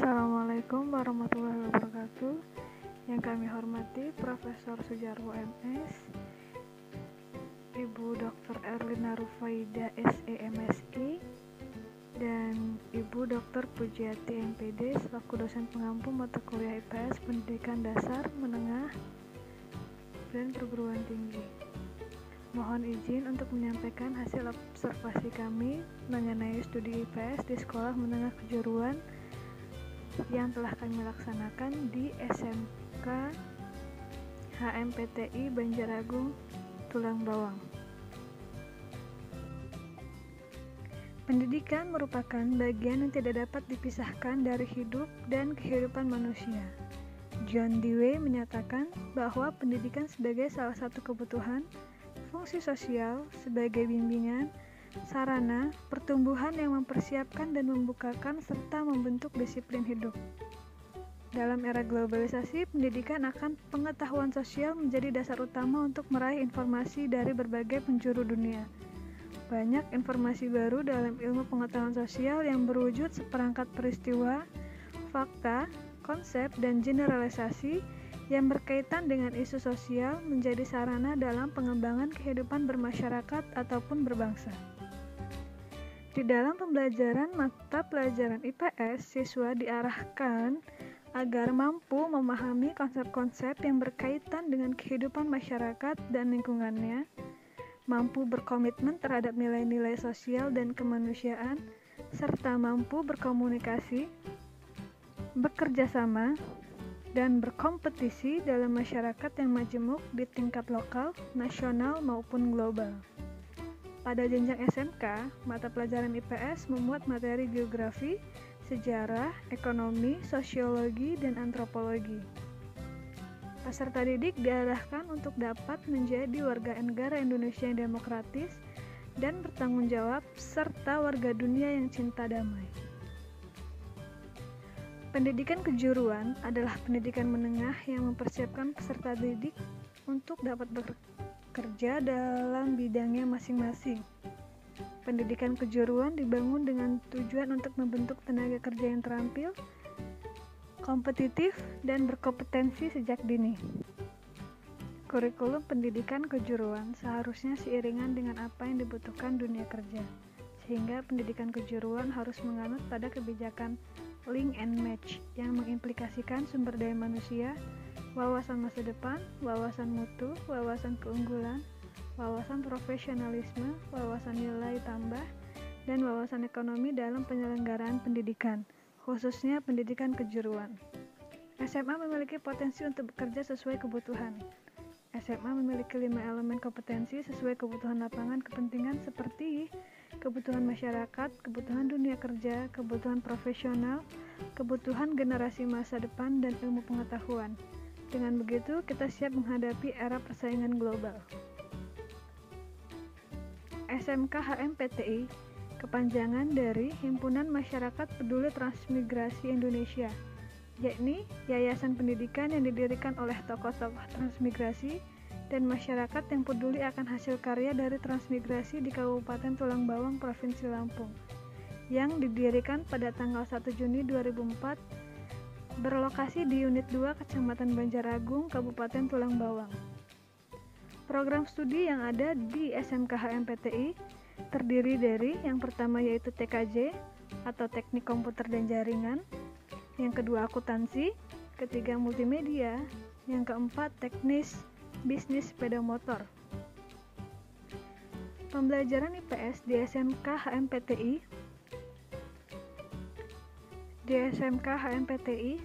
Assalamualaikum warahmatullahi wabarakatuh. Yang kami hormati Profesor Sujarwo MS, Ibu Dr. Erlina Rufaida SEMSI, dan Ibu Dr. Pujiati MPD selaku dosen pengampu mata kuliah IPS Pendidikan Dasar, Menengah, dan Perguruan Tinggi. Mohon izin untuk menyampaikan hasil observasi kami mengenai studi IPS di Sekolah Menengah Kejuruan yang telah kami laksanakan di SMK HMPTI Banjaragung, Tulang Bawang. Pendidikan merupakan bagian yang tidak dapat dipisahkan dari hidup dan kehidupan manusia. John Dewey menyatakan bahwa pendidikan sebagai salah satu kebutuhan, fungsi sosial sebagai bimbingan, sarana pertumbuhan yang mempersiapkan dan membukakan serta membentuk disiplin hidup. Dalam era globalisasi, pendidikan akan pengetahuan sosial menjadi dasar utama untuk meraih informasi dari berbagai penjuru dunia. Banyak informasi baru dalam ilmu pengetahuan sosial yang berwujud seperangkat peristiwa, fakta, konsep, dan generalisasi yang berkaitan dengan isu sosial menjadi sarana dalam pengembangan kehidupan bermasyarakat ataupun berbangsa. Di dalam pembelajaran mata pelajaran IPS, siswa diarahkan agar mampu memahami konsep-konsep yang berkaitan dengan kehidupan masyarakat dan lingkungannya, mampu berkomitmen terhadap nilai-nilai sosial dan kemanusiaan, serta mampu berkomunikasi, bekerja sama, dan berkompetisi dalam masyarakat yang majemuk di tingkat lokal, nasional, maupun global. Pada jenjang SMK, mata pelajaran IPS memuat materi geografi, sejarah, ekonomi, sosiologi, dan antropologi. Peserta didik diarahkan untuk dapat menjadi warga negara Indonesia yang demokratis dan bertanggung jawab, serta warga dunia yang cinta damai. Pendidikan kejuruan adalah pendidikan menengah yang mempersiapkan peserta didik untuk dapat bekerja dalam bidangnya masing-masing. Pendidikan kejuruan dibangun dengan tujuan untuk membentuk tenaga kerja yang terampil, kompetitif, dan berkompetensi sejak dini. Kurikulum pendidikan kejuruan seharusnya seiringan dengan apa yang dibutuhkan dunia kerja, sehingga pendidikan kejuruan harus menganut pada kebijakan link and match yang mengimplikasikan sumber daya manusia, wawasan masa depan, wawasan mutu, wawasan keunggulan, wawasan profesionalisme, wawasan nilai tambah, dan wawasan ekonomi dalam penyelenggaraan pendidikan, khususnya pendidikan kejuruan. SMA memiliki potensi untuk bekerja sesuai kebutuhan. SMA memiliki 5 elemen kompetensi sesuai kebutuhan lapangan kepentingan seperti kebutuhan masyarakat, kebutuhan dunia kerja, kebutuhan profesional, kebutuhan generasi masa depan, dan ilmu pengetahuan. Dengan begitu, kita siap menghadapi era persaingan global. SMK HMPTI, kepanjangan dari Himpunan Masyarakat Peduli Transmigrasi Indonesia, yakni yayasan pendidikan yang didirikan oleh tokoh-tokoh transmigrasi dan masyarakat yang peduli akan hasil karya dari transmigrasi di Kabupaten Tulang Bawang, Provinsi Lampung, yang didirikan pada tanggal 1 Juni 2004, berlokasi di Unit 2 Kecamatan Banjaragung, Kabupaten Tulang Bawang. Program studi yang ada di SMK HMPTI terdiri dari yang pertama yaitu TKJ atau Teknik Komputer dan Jaringan, yang kedua akuntansi, ketiga multimedia, yang keempat teknis bisnis sepeda motor. Pembelajaran IPS di SMK HMPTI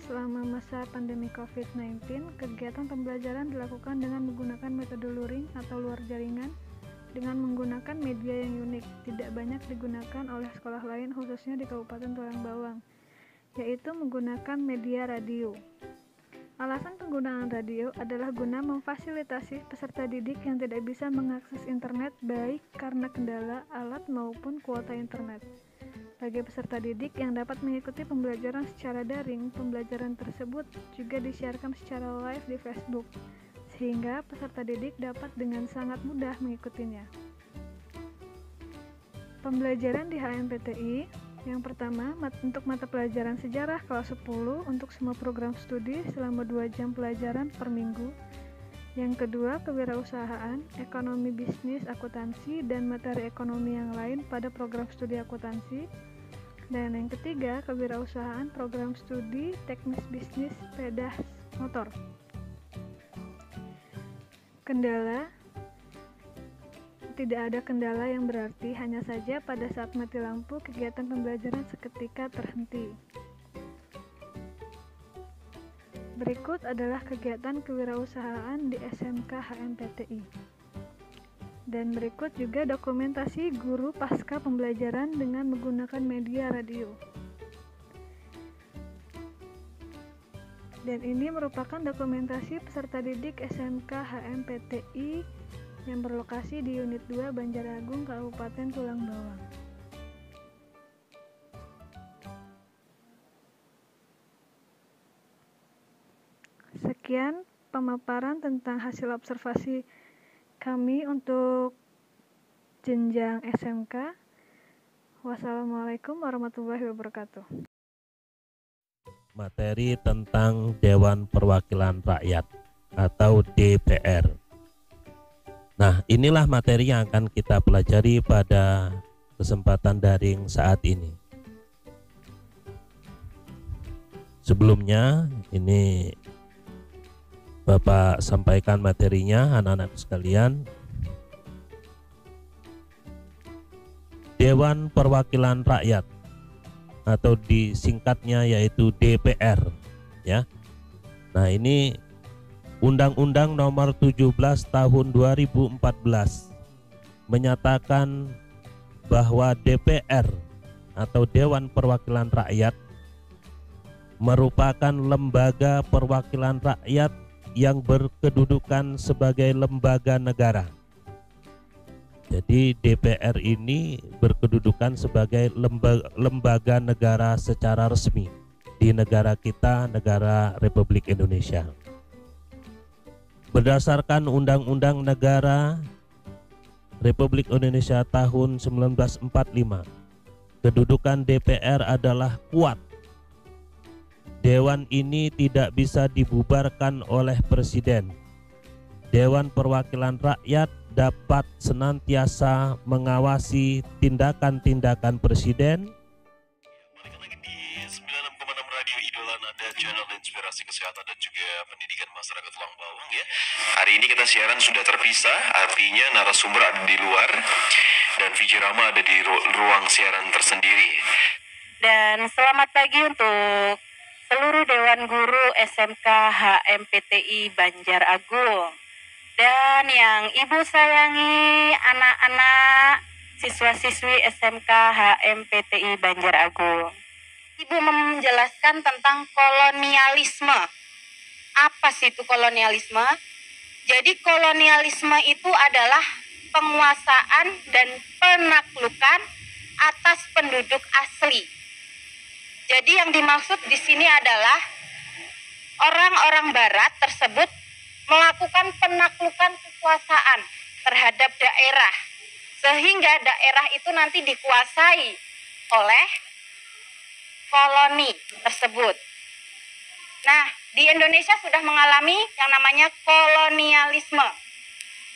selama masa pandemi COVID-19, kegiatan pembelajaran dilakukan dengan menggunakan metode luring atau luar jaringan dengan menggunakan media yang unik, tidak banyak digunakan oleh sekolah lain khususnya di Kabupaten Tulang Bawang, yaitu menggunakan media radio. Alasan penggunaan radio adalah guna memfasilitasi peserta didik yang tidak bisa mengakses internet baik karena kendala alat maupun kuota internet. Bagi peserta didik yang dapat mengikuti pembelajaran secara daring, pembelajaran tersebut juga disiarkan secara live di Facebook, sehingga peserta didik dapat dengan sangat mudah mengikutinya. Pembelajaran di HMPTI Yang pertama, untuk mata pelajaran sejarah kelas 10 untuk semua program studi selama 2 jam pelajaran per minggu. Yang kedua, kewirausahaan, ekonomi bisnis, akuntansi, dan materi ekonomi yang lain pada program studi akuntansi. Dan yang ketiga, kewirausahaan, program studi teknis bisnis sepeda motor. Kendala, tidak ada kendala yang berarti, hanya saja pada saat mati lampu, kegiatan pembelajaran seketika terhenti. Berikut adalah kegiatan kewirausahaan di SMK HMPTI. Dan berikut juga dokumentasi guru pasca pembelajaran dengan menggunakan media radio. Dan ini merupakan dokumentasi peserta didik SMK HMPTI yang berlokasi di Unit 2 Banjaragung, Kabupaten Tulang Bawang. Sekian pemaparan tentang hasil observasi kami untuk jenjang SMK. Wassalamualaikum warahmatullahi wabarakatuh. Materi tentang Dewan Perwakilan Rakyat atau DPR. Nah, inilah materi yang akan kita pelajari pada kesempatan daring saat ini. Sebelumnya, ini Bapak sampaikan materinya, anak-anak sekalian. Dewan Perwakilan Rakyat atau disingkatnya yaitu DPR, ya. Nah, ini Undang-Undang Nomor 17 Tahun 2014 menyatakan bahwa DPR atau Dewan Perwakilan Rakyat merupakan lembaga perwakilan rakyat yang berkedudukan sebagai lembaga negara. Jadi DPR ini berkedudukan sebagai lembaga negara secara resmi di negara kita, negara Republik Indonesia. Berdasarkan Undang-Undang Negara Republik Indonesia tahun 1945, kedudukan DPR adalah kuat. Dewan ini tidak bisa dibubarkan oleh Presiden. Dewan Perwakilan Rakyat dapat senantiasa mengawasi tindakan-tindakan Presiden. Balik lagi di 96,6 Radio Idola Nada, channel inspirasi kesehatan dan juga pendidikan masyarakat Tulang Bawang ya. Hari ini kita siaran sudah terpisah, artinya narasumber ada di luar dan VJ Rama ada di ruang siaran tersendiri. Dan selamat pagi untuk seluruh Dewan Guru SMK HMPTI Banjaragung. Dan yang Ibu sayangi anak-anak siswa-siswi SMK HMPTI Banjaragung. Ibu menjelaskan tentang kolonialisme. Apa sih itu kolonialisme? Jadi kolonialisme itu adalah penguasaan dan penaklukan atas penduduk asli. Jadi yang dimaksud di sini adalah orang-orang barat tersebut melakukan penaklukan kekuasaan terhadap daerah, sehingga daerah itu nanti dikuasai oleh koloni tersebut. Nah, di Indonesia sudah mengalami yang namanya kolonialisme,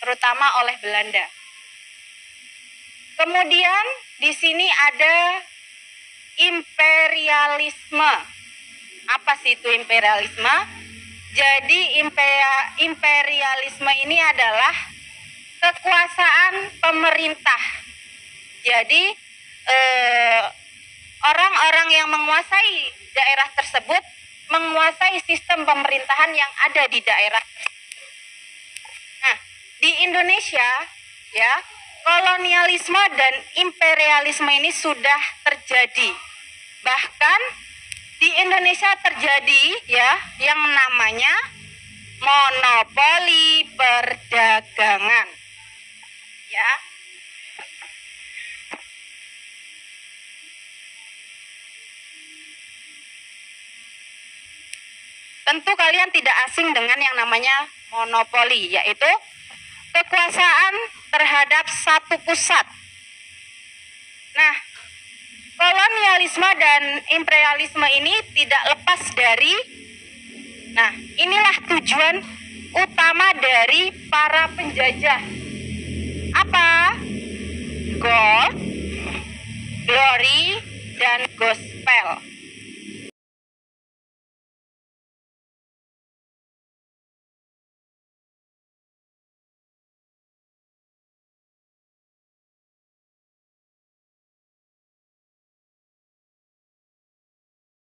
terutama oleh Belanda. Kemudian di sini ada imperialisme. Apa sih itu imperialisme? Jadi imperialisme ini adalah kekuasaan pemerintah. Jadi orang-orang yang menguasai daerah tersebut menguasai sistem pemerintahan yang ada di daerah. Nah, di Indonesia ya, kolonialisme dan imperialisme ini sudah terjadi. Bahkan di Indonesia terjadi ya yang namanya monopoli perdagangan. Ya. Tentu kalian tidak asing dengan yang namanya monopoli, yaitu kekuasaan terhadap satu pusat. Nah, kolonialisme dan imperialisme ini tidak lepas dari, nah inilah tujuan utama dari para penjajah. Apa? Gold, glory, dan gospel.